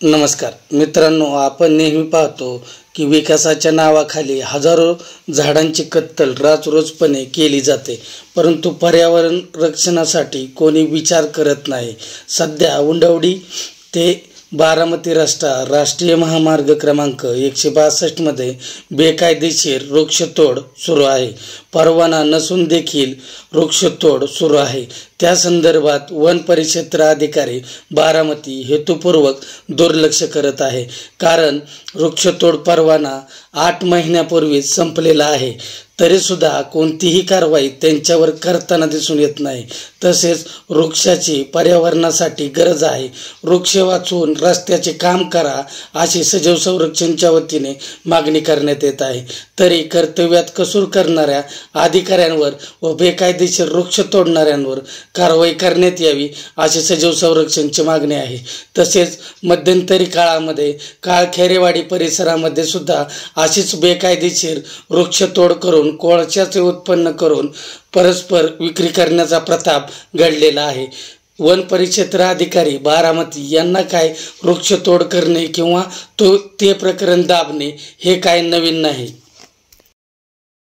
नमस्कार मित्रांनो, आपण नेहमी पाहतो की विकासाच्या नावाखाली हजारो झाडांची कत्तल राजरोजपणे केली जाते, परंतु पर्यावरण रक्षणासाठी कोणी विचार करत नाही। सध्या उंडवडी ते बारामती रस्ता राष्ट्रीय महामार्ग क्रमांक 162 मध्ये बेकायदेशीर वृक्षतोड सुरू आहे। परवाना नसून देखील वृक्षतोड सुरू आहे। त्या संदर्भात वन परिक्षेत्र अधिकारी बारामती हेतुपूर्वक दुर्लक्ष करत आहे, कारण वृक्षतोड परवाना 8 महिन्यापूर्वी संपलेला आहे, तरी सुद्धा कोणतीही कारवाई त्यांच्यावर करताना दिसून येत नाही। तसेच वृक्षाची पर्यावरणासाठी गरज आहे, वृक्ष वाचवून रस्त्याचे काम करा अशी सजीव संरक्षणच्या वतीने मागणी करण्यात येत आहे। तरी कर्तव्यात कसूर करणाऱ्या अधिकाऱ्यांवर व बेकायदेशीर वृक्ष तोडणाऱ्यांवर कारवाई करण्यात यावी अशी सजीव संरक्षणची मागणी आहे। तसेच मध्यंतरी काळामध्ये काळखेरेवाडी परिसरामध्ये सुद्धा अशीच बेकायदेशीर वृक्षतोड करून कोळशाचे उत्पन्न करून परस्पर विक्री करण्याचा प्रताप घडलेला आहे। वन परिक्षेत्र अधिकारी बारामती यांना काय वृक्षतोड करणे किंवा ते प्रकरण दाबणे हे काय नवीन नाही।